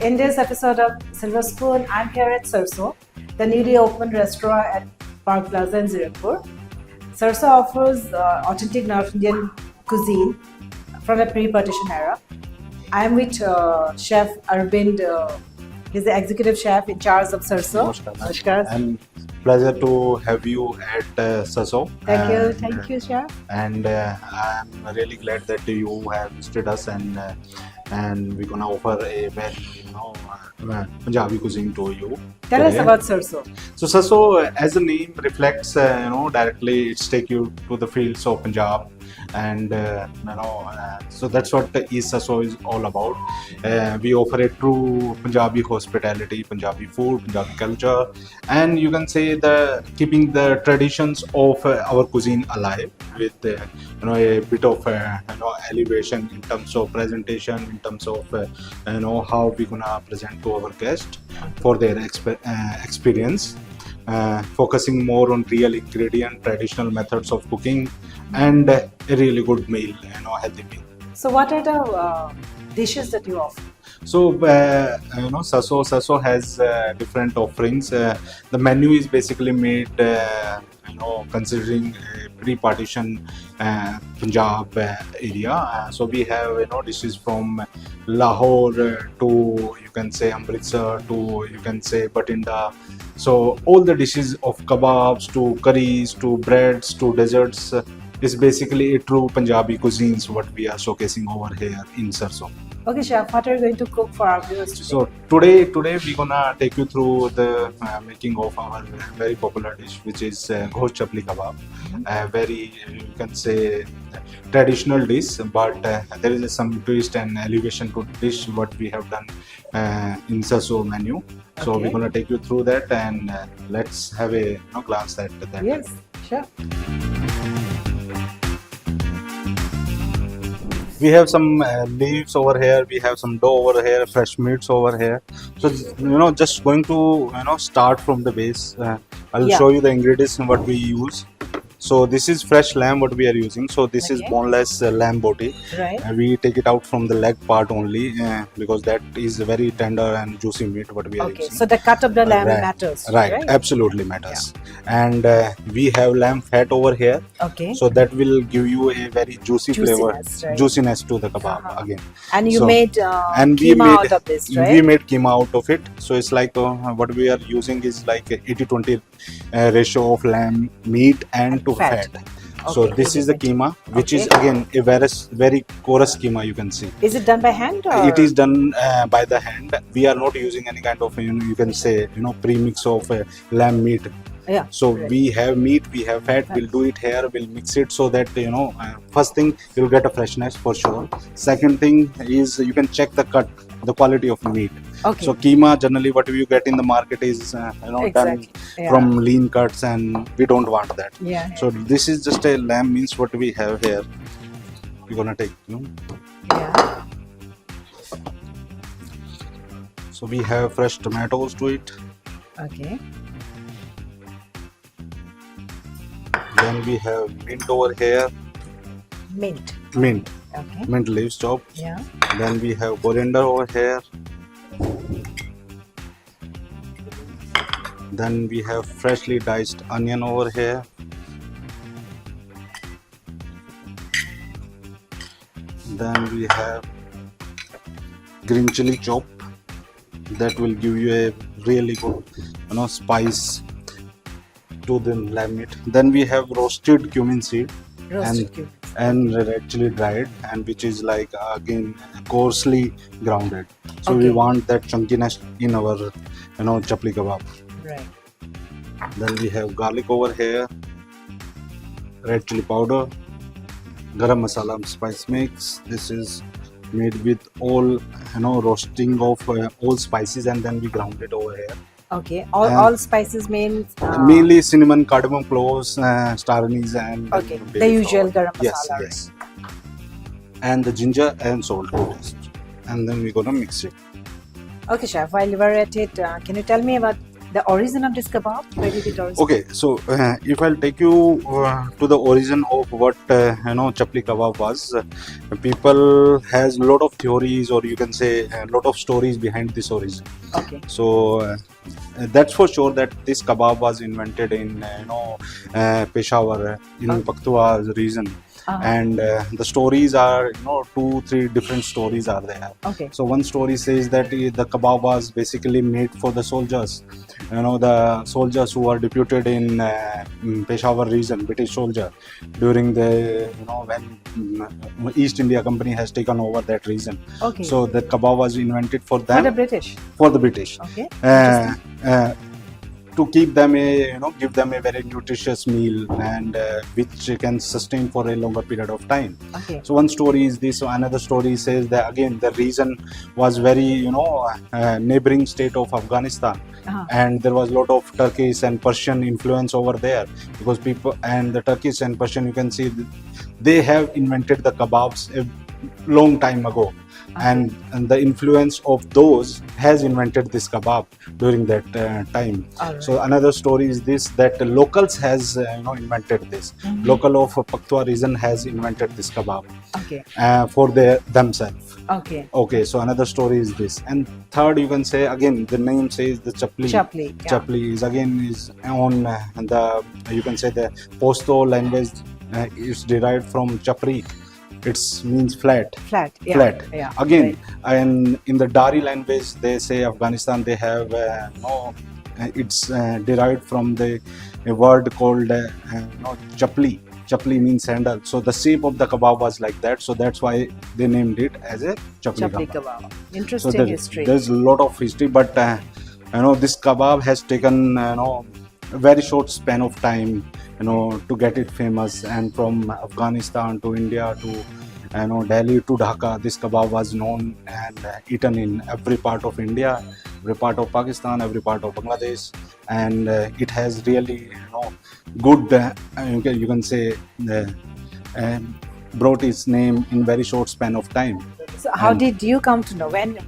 In this episode of Silver Spoon, I'm here at Sarso, the newly opened restaurant at Park Plaza in Zirakpur. Sarso offers authentic North Indian cuisine from a pre-partition era. I'm with Chef Arvind. He's the executive chef in charge of Sarso. Namaskar. And pleasure to have you at Sarso. Thank you, chef. And I'm really glad that you have visited us, and we're gonna offer a very Punjabi cuisine to you. Tell us about Sarso. So Sarso, as the name reflects, directly it's take you to the fields of Punjab, and so that's what Sarso is all about. We offer a true Punjabi hospitality, Punjabi food, Punjabi culture, and you can say keeping the traditions of our cuisine alive with a bit of elevation in terms of presentation, in terms of how we're gonna present to our guests for their experience, focusing more on real ingredient, traditional methods of cooking, and a really good meal, healthy meal. So what are the dishes that you offer? So Sarso has different offerings. The menu is basically made considering pre-partition Punjab area. So we have dishes from Lahore to, you can say, Amritsar to, you can say, Batinda. So all the dishes of kebabs to curries to breads to desserts is basically a true Punjabi cuisines what we are showcasing over here in Sarso. Okay, chef, what are you going to cook for our viewers today? So today we're gonna take you through the making of our very popular dish, which is Chapli Kebab. A very, you can say, traditional dish, but there is some twist and elevation to dish what we have done in Sarso menu. So Okay. we're gonna take you through that, and let's have a glance at that. Yes, sure. We have some leaves over here, we have some dough over here, fresh meats over here. So just going to start from the base. I'll Yeah. show you the ingredients and what we use. So this is fresh lamb what we are using. So this is Okay. boneless lamb body. Right. We take it out from the leg part only because that is very tender and juicy meat what we are Okay, using. so the cut of the lamb Right. matters. Right, absolutely matters. And we have lamb fat over here. Okay. So that will give you a very juicy flavor, Juiciness, right. juiciness to the kebab Uh-huh. again. And you So- made And we keema made out of this, we right? made keema out of it. So it's like what we are using is like a 80-20 ratio of lamb meat and to fat. fat. So Okay, this is the keema, which is Okay. again a very coarse keema, you can see. Is it done by hand or? It is done by the hand. We are not using any kind of you can say premix of lamb meat. Yeah. So right. we have meat, we have fat. We'll do it here. We'll mix it so that first thing you'll get a freshness for sure. Second thing is you can check the cut, the quality of meat. Okay. So keema generally what you get in the market is done Exactly. Yeah. from lean cuts, and we don't want that. Yeah. So this is just a lamb means what we have here. We're gonna take Yeah. So we have fresh tomatoes to it. Okay. Then we have mint over here. Mint. Mint Okay. leaves chopped. Yeah. Then we have coriander over here. Then we have freshly diced onion over here. Then we have green chili chop. That will give you a really good spice to the lamb meat. Then we have roasted cumin seed Roasted cumin. and red chili dried, and which is like again coarsely grounded. So we Okay. want that chunkiness in our chapli kebab. Right. Then we have garlic over here, red chili powder, garam masala spice mix. This is made with all roasting of all spices, and then we ground it over here. Okay. And- All spices means. Mainly cinnamon, cardamom, cloves, star anise, and Okay. bay The leaf usual flower. garam Yes, masala. yes. And the ginger and salt to taste. And then we're gonna mix it. Okay, chef. While you were at it, can you tell me about the origin of this kebab? Where did it originate? Okay, so if I'll take you to the origin of what Chapli Kebab was, people has a lot of theories, or you can say a lot of stories behind this origin. Okay. So that's for sure that this kebab was invented in Peshawar in Pakhtunkhwa region. And the stories are 2-3 different stories are there. Okay. So one story says that the kebab was basically made for the soldiers, the soldiers who are deputed in Peshawar region, British soldier, during the when East India Company has taken over that region. Okay. So the kebab was invented for them. For the British. For the British. Okay. To keep them give them a very nutritious meal, and which can sustain for a longer period of time. Okay. So one story is this. So another story says that again the region was very neighboring state of Afghanistan, and there was a lot of Turkish and Persian influence over there, because people and the Turkish and Persian, you can see they have invented the kebabs a long time ago. And the influence of those has invented this kebab during that time. Right. So another story is this, that the locals has invented this. Local of Pakhtunkhwa region has invented this kebab. Okay. For themselves. Okay. Okay, so another story is this. And third, you can say again the name says the Chapli. Chapli. Yeah. Chapli is on the, you can say, the Pashto language is derived from chaprikh. It means flat. Flat. Yeah. Flat. Yeah. Again, and in the Dari language, they say Afghanistan, they have it's derived from the a word called chapli. Chapli means sandal. So the shape of the kebab was like that. So that's why they named it as a Chapli Kebab. Interesting history. There's a lot of history, but this kebab has taken a very short span of time to get it famous, and from Afghanistan to India to Delhi to Dhaka, this kebab was known and eaten in every part of India, every part of Pakistan, every part of Bangladesh, and it has really good you can say brought its name in very short span of time. So how did you come to know when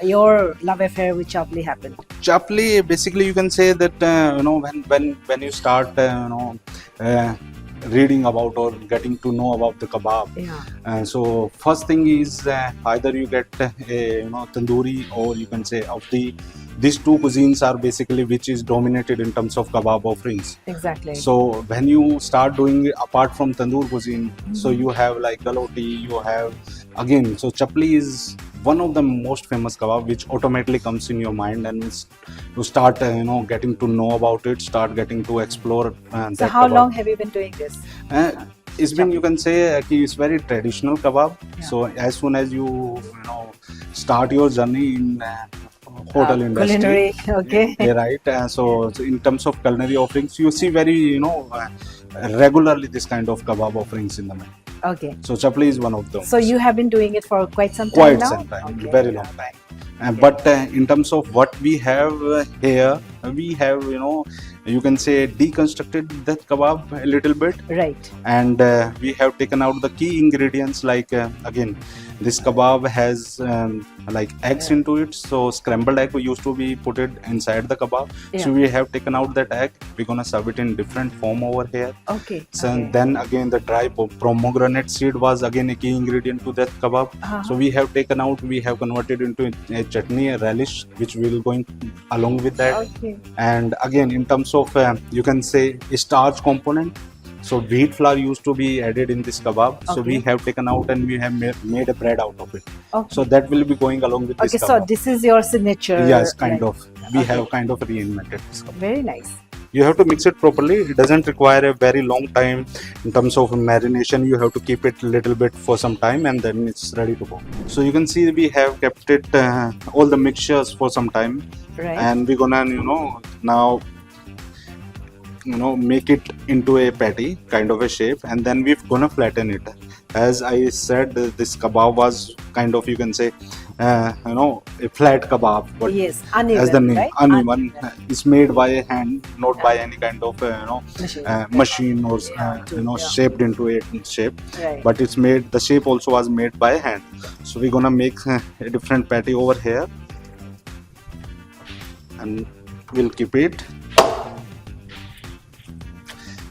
your love affair with Chapli happened? Chapli, basically, you can say that when you start reading about or getting to know about the kebab. Yeah. So first thing is either you get a tandoori, or you can say these two cuisines are basically which is dominated in terms of kebab offerings. Exactly. So when you start doing apart from tandoor cuisine, so you have like galoti, you have again. So Chapli is one of the most famous kebab which automatically comes in your mind, and you start getting to know about it, start getting to explore. So how long have you been doing this? It's been, you can say, it's very traditional kebab. Yeah. So as soon as you start your journey in hotel industry, culinary, okay. Yeah, right. So in terms of culinary offerings, you see very regularly this kind of kebab offerings in the menu. Okay. So Chapli is one of them. So you have been doing it for quite some time Quite now? some time, Okay. very long time. But in terms of what we have here, we have you can say deconstructed that kebab a little bit. Right. And we have taken out the key ingredients, like again, this kebab has like eggs into it. So scrambled egg used to be put it inside the kebab. Yeah. So we have taken out that egg. We're gonna serve it in different form over here. Okay. So Okay. then again, the dry pomegranate seed was again a key ingredient to that kebab. So we have taken out, we have converted into a chutney, a relish, which will going along with that. Okay. And again, in terms of you can say a starch component, so wheat flour used to be added in this kebab. So we have taken out and we have made a bread out of it. Okay. So that will be going along with this Okay, kebab. so this is your signature. Yes, kind of. We Okay. have kind of reinvented this kebab. Very nice. You have to mix it properly. It doesn't require a very long time in terms of marination. You have to keep it a little bit for some time, and then it's ready to go. So you can see we have kept it all the mixtures for some time, Right. and we're gonna now make it into a patty kind of a shape, and then we're gonna flatten it. As I said, this kebab was kind of, you can say, a flat kebab, but Yes, uneven, as the name, right? uneven, it's made by hand, not by any kind of machine or shaped into a shape. Right. But it's made, the shape also was made by hand. So we're gonna make a different patty over here, and we'll keep it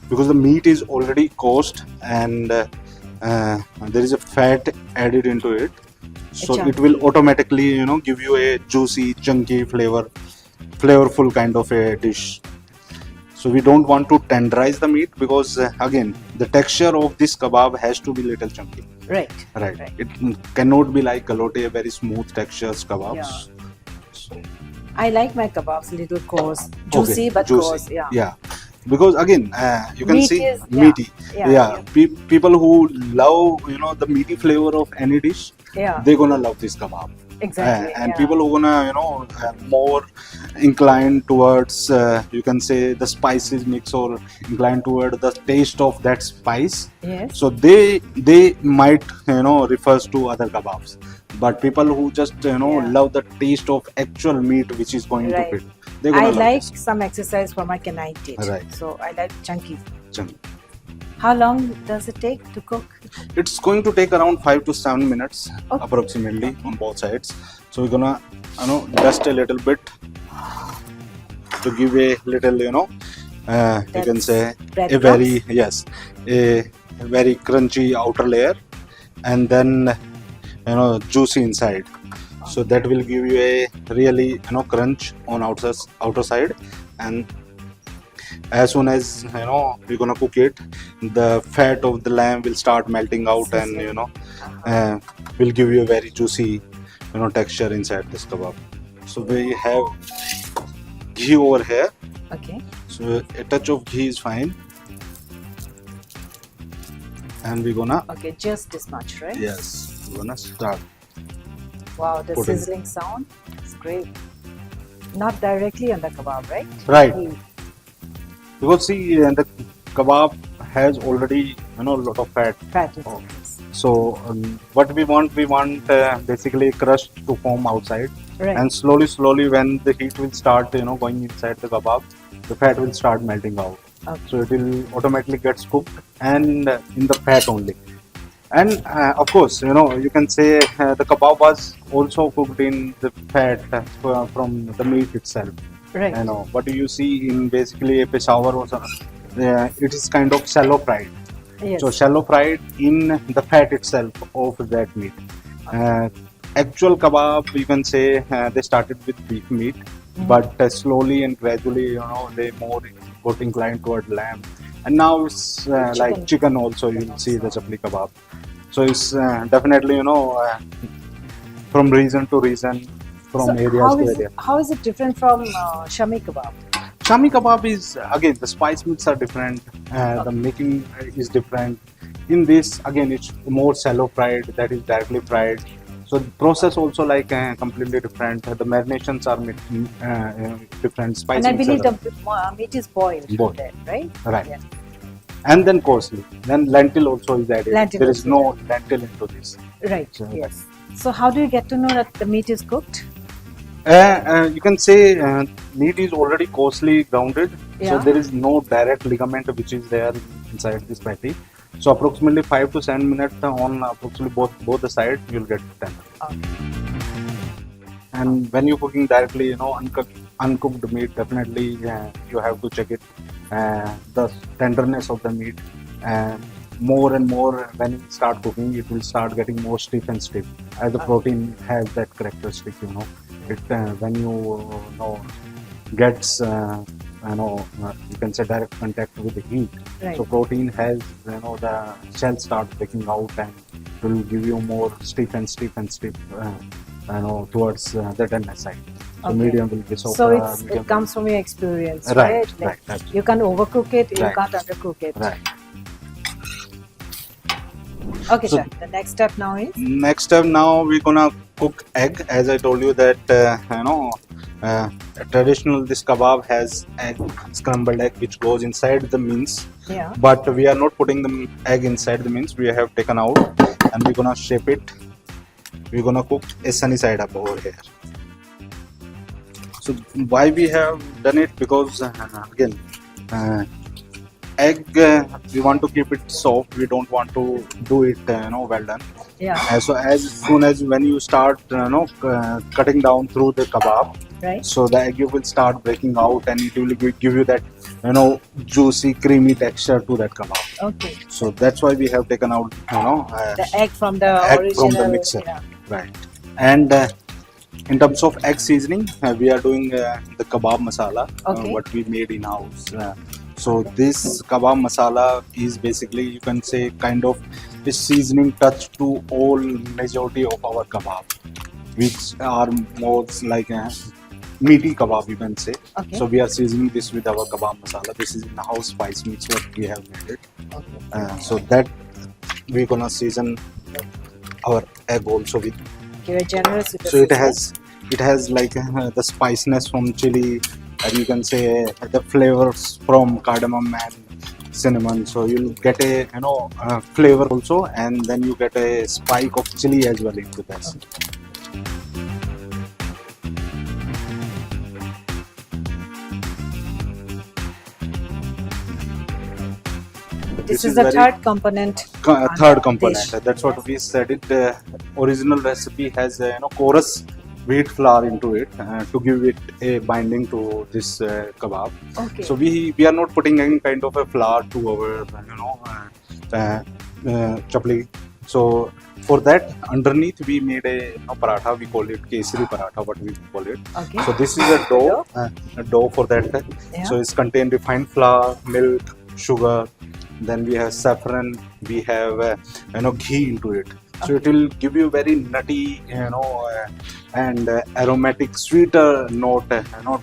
because the meat is already cooked and there is a fat added into it, so it will automatically give you a juicy, chunky, flavorful kind of a dish. So we don't want to tenderize the meat because again the texture of this kebab has to be little chunky. Right. It cannot be like galote, very smooth textures kebabs. Yeah. So I like my kebabs a little coarse, juicy but coarse. Yeah. Because again, you can Meat see is, meaty. People who love the meaty flavor of any dish, they're gonna love this kebab. Exactly. And people who gonna more inclined towards you can say the spices mix or inclined toward the taste of that spice. Yes. So they might refers to other kebabs. But people who just love the taste of actual meat which is going to fit, they're gonna I love like this. some exercise for my canine teeth. Right. So I like chunky. Chunky. How long does it take to cook? It's going to take around 5 to 7 minutes approximately on both sides. So we're gonna dust a little bit to give a little you can say a very very crunchy outer layer and then juicy inside. So that will give you a really crunch on outer side, and as soon as we're gonna cook it, the fat of the lamb will start melting out and will give you a very juicy texture inside this kebab. So we have ghee over here. Okay. So a touch of ghee is fine, and we're gonna just this much, right? Yes, we're gonna start. Wow, the sizzling sound is great. Not directly on the kebab, right? Right. Because see, the kebab has already a lot of fat. So what we want basically crust to form outside, and slowly when the heat will start going inside the kebab, the fat will start melting out. So it will automatically get cooked and in the fat only. And of course, you can say the kebab was also cooked in the fat from the meat itself. Right. What you see in basically a Peshawar or something, it is kind of shallow fried. Yes. So shallow fried in the fat itself of that meat. Actual kebab, you can say they started with beef meat, but slowly and gradually, they more got inclined toward lamb, and now it's like chicken also. You will see the Chapli Kebab. So it's definitely from region to region, from areas to area. How is it different from Shami Kebab? Shami Kebab is again the spice mix are different, the making is different. In this again it's more shallow fried, that is directly fried. So the process also like completely different. The marinations are different. Spice and I believe the meat is boiled. There, right? Right. Yeah. And then coarsely. Then lentil also is added. There is no lentil into this. Right. So, yes. So how do you get to know that the meat is cooked? You can say meat is already coarsely grounded. So there is no direct ligament which is there inside this patty. So approximately 5 to 7 minutes on approximately both the sides you'll get tender. And when you're cooking directly, uncooked meat, definitely you have to check it. The tenderness of the meat. More and more when you start cooking, it will start getting more stiff and stiff. As the protein has that characteristic, it when you gets you can say direct contact with the heat. Right. So protein has the shell start breaking out and it will give you more stiff towards the tender side. So medium will be softer. So it comes from your experience, right? Right. You can't overcook it, you can't undercook it. Right. Okay, so the next step now is? Next step now we're gonna cook egg. As I told you that traditional this kebab has egg, scrambled egg which goes inside the mince. Yeah. But we are not putting the egg inside the mince. We have taken out and we're gonna shape it. We're gonna cook a sunny side up over here. So why we have done it? Because again egg, we want to keep it soft. We don't want to do it, well done. Yeah. So as soon as when you start, cutting down through the kebab, Right. so the egg will start breaking out, and it will give you that, juicy, creamy texture to that kebab. Okay. So that's why we have taken out, The egg from the egg original. from the mixer, Yeah. right? And in terms of egg seasoning, we are doing the kebab masala, Okay. what we made in house. So this kebab masala is basically, you can say, kind of a seasoning touch to all majority of our kebab, which are more like a meaty kebab, you can say. Okay. So we are seasoning this with our kebab masala. This is in-house spice mix what we have made it. Okay. So that we're gonna season our egg also with. You're generous with the So seasoning. it has like the spiciness from chili, and you can say the flavors from cardamom and cinnamon. So you'll get a flavor also, and then you get a spike of chili as well into this. This is the very- third component. Third dish. component. That's what we said. It original recipe has coarse wheat flour into it to give it a binding to this kebab. Okay. So we are not putting any kind of a flour to our chapli. So for that, underneath we made a paratha. We call it kesari paratha. What we call it. Okay. So this is a dough for that. Yeah. So it's contain refined flour, milk, sugar. Then we have saffron. We have ghee into it. So it will give you very nutty, and aromatic, sweeter note,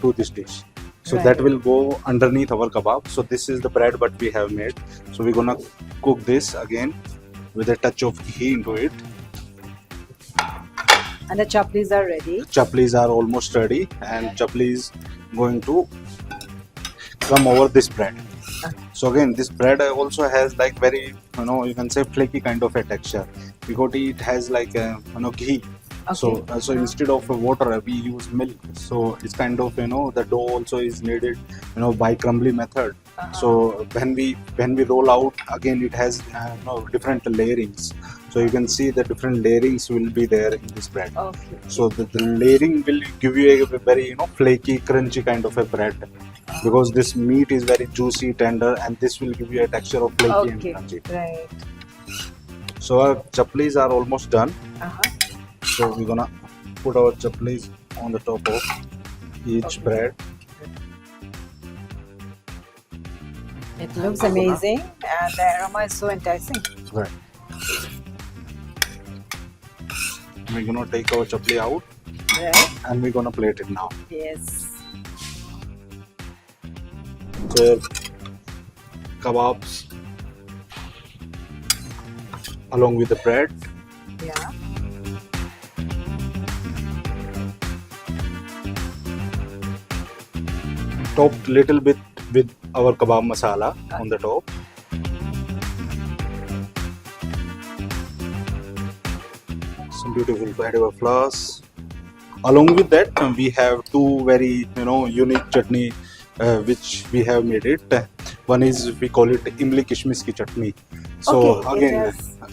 to this dish. So Right. that will go underneath our kebab. So this is the bread what we have made. So we're gonna cook this again with a touch of ghee into it. And the chaplis are ready. Chaplis are almost ready, and chapli is going to come over this bread. So again, this bread also has like very, you can say, flaky kind of a texture, because it has like ghee. Okay. So instead of water, we use milk. So it's kind of, the dough also is kneaded, by crumbly method. So when we roll out, again it has different layerings. So you can see the different layerings will be there in this bread. Okay. So the layering will give you a very flaky, crunchy kind of a bread, because this meat is very juicy, tender, and this will give you a texture of flaky and Okay. crunchy. Right. So our chaplis are almost done. Uh-huh. So we're gonna put our chaplis on the top of each bread. It looks amazing, and the aroma is so enticing. Right. We're gonna take our chapli out, Right? and we're gonna plate it now. Yes. So kebabs along with the bread. Yeah. Topped little bit with our kebab masala on the top. Some beautiful flavor flowers. Along with that, we have two very unique chutney which we have made it. One is, we call it imli kishmish ki chutney. So Okay, again, it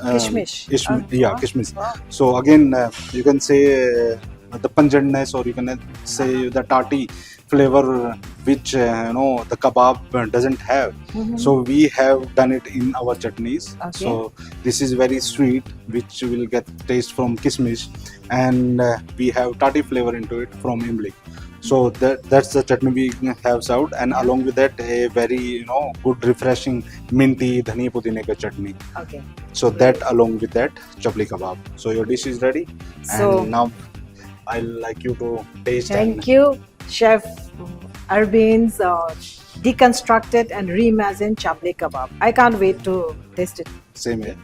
has kishmish. yeah, kishmish. So again, you can say the pungentness, or you can say the tarty flavor which the kebab doesn't have. So we have done it in our chutneys. Okay. So this is very sweet, which will get taste from kishmish, and we have tarty flavor into it from imli. So that's the chutney we have served, and along with that, a very good, refreshing, minty dhani pudine ka chutney. Okay. So that along with that chapli kebab. So your dish is ready, So- and now I'll like you to taste. Thank you, Chef Arvind's deconstructed and reimagined Chapli Kebab. I can't wait to taste it. Same here.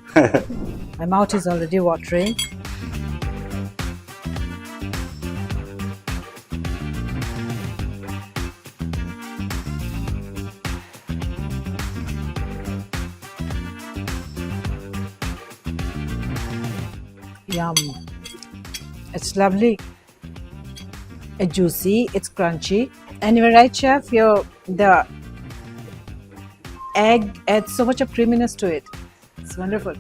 My mouth is already watering. Yum. It's lovely. It's juicy, it's crunchy. And you're right, Chef, the egg adds so much of creaminess to it. It's wonderful.